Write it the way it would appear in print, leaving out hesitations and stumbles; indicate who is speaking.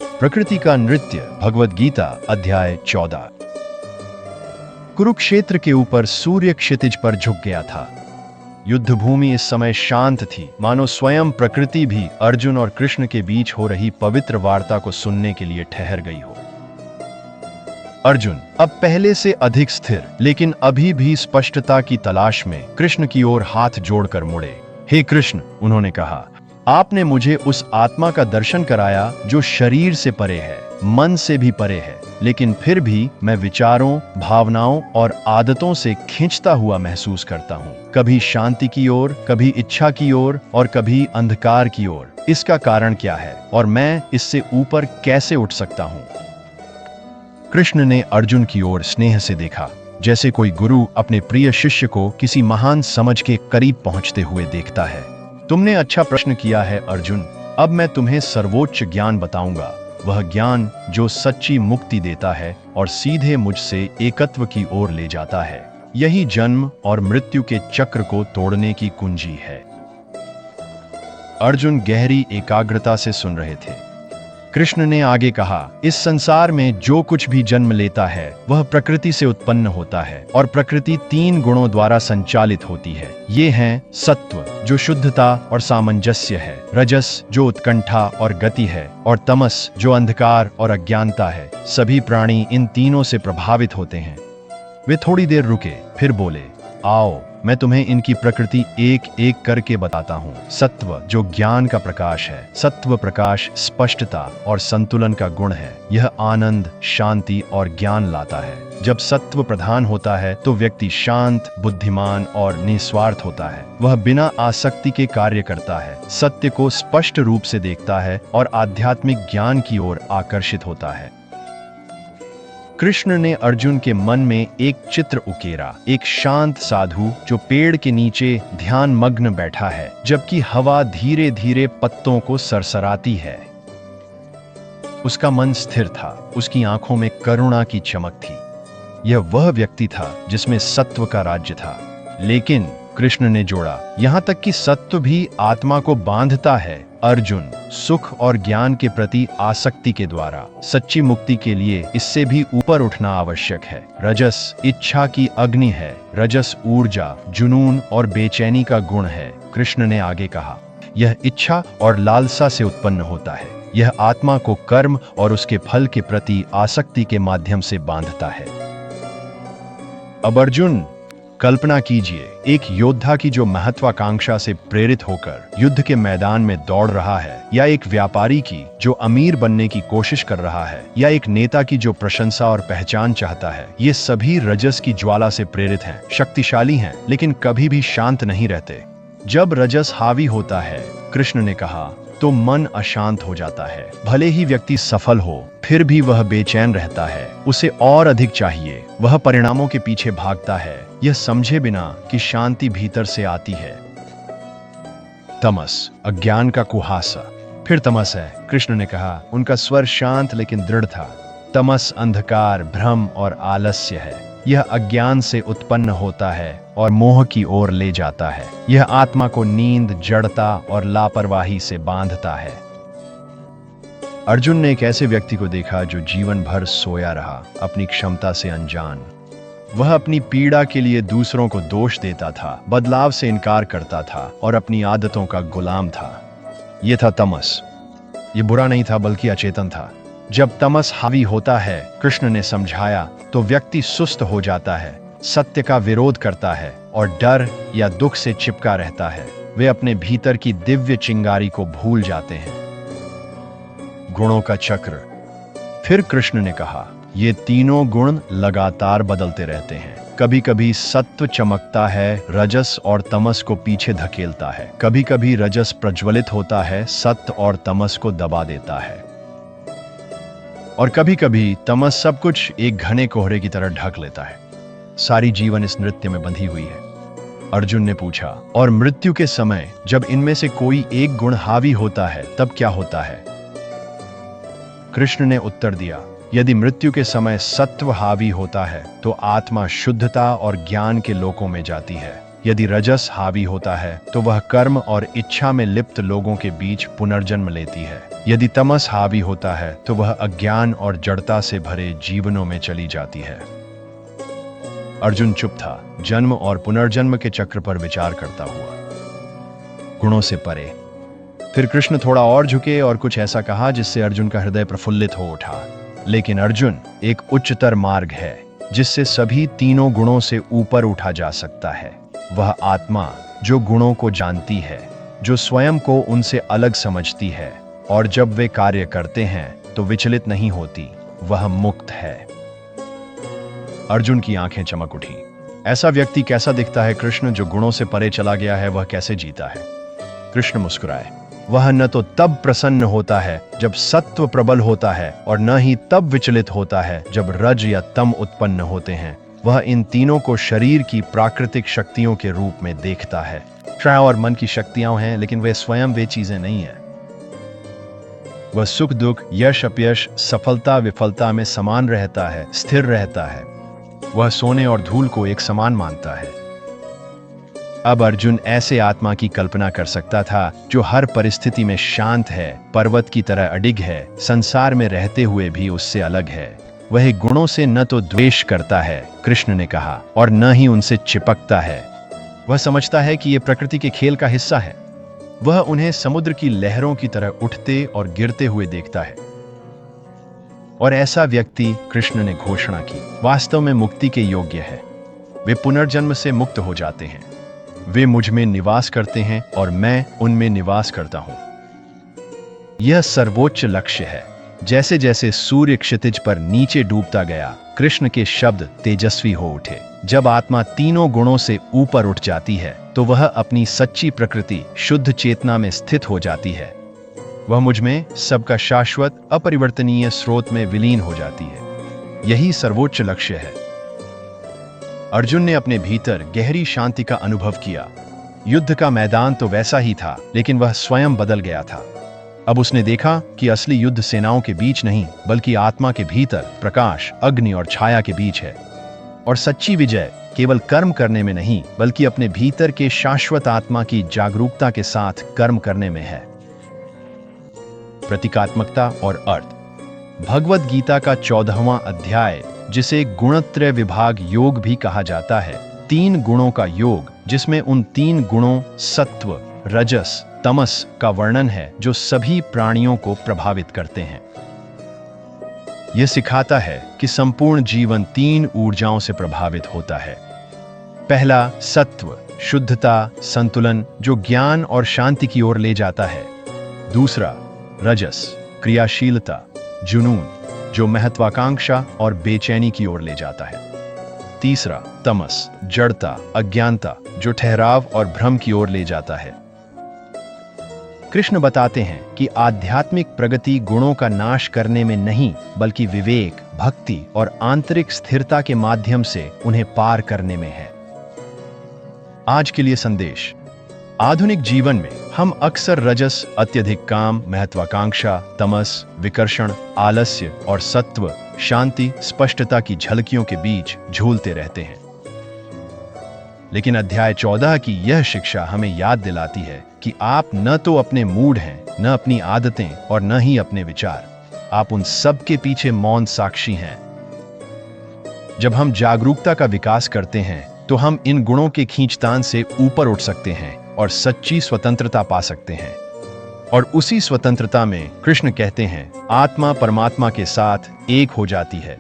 Speaker 1: प्रकृति का नृत्य, भगवद गीता अध्याय 14। कुरुक्षेत्र के ऊपर सूर्य क्षितिज पर झुक गया था। युद्ध भूमि इस समय शांत थी, मानो स्वयं प्रकृति भी अर्जुन और कृष्ण के बीच हो रही पवित्र वार्ता को सुनने के लिए ठहर गई हो। अर्जुन अब पहले से अधिक स्थिर, लेकिन अभी भी स्पष्टता की तलाश में कृष्ण की ओर हाथ जोड़कर मुड़े। हे कृष्ण, उन्होंने कहा, आपने मुझे उस आत्मा का दर्शन कराया जो शरीर से परे है, मन से भी परे है, लेकिन फिर भी मैं विचारों, भावनाओं और आदतों से खींचता हुआ महसूस करता हूँ। कभी शांति की ओर, कभी इच्छा की ओर और कभी अंधकार की ओर। इसका कारण क्या है और मैं इससे ऊपर कैसे उठ सकता हूँ? कृष्ण ने अर्जुन की ओर स्नेह से देखा, जैसे कोई गुरु अपने प्रिय शिष्य को किसी महान समझ के करीब पहुंचते हुए देखता है। तुमने अच्छा प्रश्न किया है अर्जुन। अब मैं तुम्हें सर्वोच्च ज्ञान बताऊंगा, वह ज्ञान जो सच्ची मुक्ति देता है और सीधे मुझसे एकत्व की ओर ले जाता है। यही जन्म और मृत्यु के चक्र को तोड़ने की कुंजी है। अर्जुन गहरी एकाग्रता से सुन रहे थे। कृष्ण ने आगे कहा, इस संसार में जो कुछ भी जन्म लेता है वह प्रकृति से उत्पन्न होता है और प्रकृति 3 गुणों द्वारा संचालित होती है। ये हैं सत्व जो शुद्धता और सामंजस्य है, रजस जो उत्कंठा और गति है, और तमस जो अंधकार और अज्ञानता है। सभी प्राणी इन तीनों से प्रभावित होते हैं। वे थोड़ी देर रुके, फिर बोले, आओ मैं तुम्हें इनकी प्रकृति एक एक करके बताता हूँ। सत्व जो ज्ञान का प्रकाश है, सत्व प्रकाश स्पष्टता और संतुलन का गुण है। यह आनंद, शांति और ज्ञान लाता है। जब सत्व प्रधान होता है तो व्यक्ति शांत, बुद्धिमान और निस्वार्थ होता है। वह बिना आसक्ति के कार्य करता है, सत्य को स्पष्ट रूप से देखता है और आध्यात्मिक ज्ञान की ओर आकर्षित होता है। कृष्ण ने अर्जुन के मन में एक चित्र उकेरा, एक शांत साधु जो पेड़ के नीचे ध्यान मग्न बैठा है, जबकि हवा धीरे धीरे पत्तों को सरसराती है। उसका मन स्थिर था, उसकी आंखों में करुणा की चमक थी। यह वह व्यक्ति था जिसमें सत्व का राज्य था। लेकिन कृष्ण ने जोड़ा, यहाँ तक कि सत्व भी आत्मा को बांधता है। अर्जुन, सुख और ज्ञान के प्रति आसक्ति के द्वारा सच्ची मुक्ति के लिए इससे भी ऊपर उठना आवश्यक है। रजस इच्छा की अग्नि है। रजस ऊर्जा, जुनून और बेचैनी का गुण है। कृष्ण ने आगे कहा, यह इच्छा और लालसा से उत्पन्न होता है। यह आत्मा को कर्म और उसके फल के प्रति आसक्ति के माध्यम से बांधता है। अब अर्जुन, कल्पना कीजिए एक योद्धा की जो महत्वाकांक्षा से प्रेरित होकर युद्ध के मैदान में दौड़ रहा है, या एक व्यापारी की जो अमीर बनने की कोशिश कर रहा है, या एक नेता की जो प्रशंसा और पहचान चाहता है। ये सभी रजस की ज्वाला से प्रेरित हैं, शक्तिशाली हैं, लेकिन कभी भी शांत नहीं रहते। जब रजस हावी होता है, कृष्ण ने कहा, तो मन अशांत हो जाता है। भले ही व्यक्ति सफल हो, फिर भी वह बेचैन रहता है। उसे और अधिक चाहिए। वह परिणामों के पीछे भागता है, यह समझे बिना कि शांति भीतर से आती है। तमस, अज्ञान का कुहासा। फिर तमस है, कृष्ण ने कहा। उनका स्वर शांत लेकिन दृढ़ था। तमस अंधकार, भ्रम और आलस्य है। यह अज्ञान से उत्पन्न होता है और मोह की ओर ले जाता है। यह आत्मा को नींद, जड़ता और लापरवाही से बांधता है। अर्जुन ने एक ऐसे व्यक्ति को देखा जो जीवन भर सोया रहा, अपनी क्षमता से अनजान। वह अपनी पीड़ा के लिए दूसरों को दोष देता था, बदलाव से इनकार करता था और अपनी आदतों का गुलाम था। यह था तमस। यह बुरा नहीं था, बल्कि अचेतन था। जब तमस हावी होता है, कृष्ण ने समझाया, तो व्यक्ति सुस्त हो जाता है, सत्य का विरोध करता है और डर या दुख से चिपका रहता है। वे अपने भीतर की दिव्य चिंगारी को भूल जाते हैं। गुणों का चक्र। फिर कृष्ण ने कहा, ये तीनों गुण लगातार बदलते रहते हैं। कभी कभी सत्व चमकता है, रजस और तमस को पीछे धकेलता है। कभी कभी रजस प्रज्वलित होता है, सत्व और तमस को दबा देता है। और कभी कभी तमस सब कुछ एक घने कोहरे की तरह ढक लेता है। सारी जीवन इस नृत्य में बंधी हुई है। अर्जुन ने पूछा, और मृत्यु के समय जब इनमें से कोई एक गुण हावी होता है, तब क्या होता है? कृष्ण ने उत्तर दिया, यदि मृत्यु के समय सत्व हावी होता है तो आत्मा शुद्धता और ज्ञान के लोकों में जाती है। यदि रजस हावी होता है तो वह कर्म और इच्छा में लिप्त लोगों के बीच पुनर्जन्म लेती है। यदि तमस हावी होता है तो वह अज्ञान और जड़ता से भरे जीवनों में चली जाती है। अर्जुन चुप था, जन्म और पुनर्जन्म के चक्र पर विचार करता हुआ, गुणों से परे। फिर कृष्ण थोड़ा और झुके और कुछ ऐसा कहा जिससे अर्जुन का हृदय प्रफुल्लित हो उठा। लेकिन अर्जुन, एक उच्चतर मार्ग है जिससे सभी तीनों गुणों से ऊपर उठा जा सकता है। वह आत्मा जो गुणों को जानती है, जो स्वयं को उनसे अलग समझती है और जब वे कार्य करते हैं तो विचलित नहीं होती, वह मुक्त है। अर्जुन की आंखें चमक उठी। ऐसा व्यक्ति कैसा दिखता है कृष्ण, जो गुणों से परे चला गया है? वह कैसे जीता है? कृष्ण मुस्कुराए। वह न तो तब प्रसन्न होता है जब सत्व प्रबल होता है और न ही तब विचलित होता है जब रज या तम उत्पन्न होते हैं। वह इन तीनों को शरीर की प्राकृतिक शक्तियों के रूप में देखता है। क्षय और मन की शक्तियां हैं, लेकिन वे स्वयं वे चीजें नहीं है। वह सुख दुख, यश अपयश, सफलता विफलता में समान रहता है, स्थिर रहता है। वह सोने और धूल को एक समान मानता है। अब अर्जुन ऐसे आत्मा की कल्पना कर सकता था जो हर परिस्थिति में शांत है, पर्वत की तरह अडिग है, संसार में रहते हुए भी उससे अलग है। वह गुणों से न तो द्वेष करता है, कृष्ण ने कहा, और न ही उनसे चिपकता है। वह समझता है कि यह प्रकृति के खेल का हिस्सा है। वह उन्हें समुद्र की लहरों की तरह उठते और गिरते हुए देखता है। और ऐसा व्यक्ति, कृष्ण ने घोषणा की, वास्तव में मुक्ति के योग्य है। वे पुनर्जन्म से मुक्त हो जाते हैं। वे मुझ में निवास करते हैं और मैं उनमें निवास करता हूं। यह सर्वोच्च लक्ष्य है। जैसे जैसे सूर्य क्षितिज पर नीचे डूबता गया, कृष्ण के शब्द तेजस्वी हो उठे। जब आत्मा तीनों गुणों से ऊपर उठ जाती है तो वह अपनी सच्ची प्रकृति, शुद्ध चेतना में स्थित हो जाती है। वह मुझ में सबका शाश्वत अपरिवर्तनीय स्रोत में विलीन हो जाती है। यही सर्वोच्च लक्ष्य है। अर्जुन ने अपने भीतर गहरी शांति का अनुभव किया। युद्ध का मैदान तो वैसा ही था, लेकिन वह स्वयं बदल गया था। अब उसने देखा कि असली युद्ध सेनाओं के बीच नहीं, बल्कि आत्मा के भीतर प्रकाश, अग्नि और छाया के बीच है। और सच्ची विजय केवल कर्म करने में नहीं, बल्कि अपने भीतर के शाश्वत आत्मा की जागरूकता के साथ कर्म करने में है। प्रतीकात्मकता और अर्थ। भगवद गीता का 14वां अध्याय, जिसे गुणत्रय विभाग योग भी कहा जाता है, 3 गुणों का योग, जिसमें उन 3 गुणों सत्व, रजस, तमस का वर्णन है जो सभी प्राणियों को प्रभावित करते हैं। यह सिखाता है कि संपूर्ण जीवन 3 ऊर्जाओं से प्रभावित होता है। पहला, सत्व, शुद्धता, संतुलन, जो ज्ञान और शांति की ओर ले जाता है। दूसरा, रजस, क्रियाशीलता, जुनून, जो महत्वाकांक्षा और बेचैनी की ओर ले जाता है। तीसरा, तमस, जड़ता, अज्ञानता, जो ठहराव और भ्रम की ओर ले जाता है। कृष्ण बताते हैं कि आध्यात्मिक प्रगति गुणों का नाश करने में नहीं, बल्कि विवेक, भक्ति और आंतरिक स्थिरता के माध्यम से उन्हें पार करने में है। आज के लिए संदेश। आधुनिक जीवन में हम अक्सर रजस, अत्यधिक काम, महत्वाकांक्षा, तमस, विकर्षण, आलस्य और सत्व, शांति, स्पष्टता की झलकियों के बीच झूलते रहते हैं। लेकिन अध्याय 14 की यह शिक्षा हमें याद दिलाती है कि आप न तो अपने मूड हैं, न अपनी आदतें और न ही अपने विचार। आप उन सब के पीछे मौन साक्षी हैं। जब हम जागरूकता का विकास करते हैं तो हम इन गुणों के खींचतान से ऊपर उठ सकते हैं और सच्ची स्वतंत्रता पा सकते हैं। और उसी स्वतंत्रता में कृष्ण कहते हैं, आत्मा परमात्मा के साथ एक हो जाती है।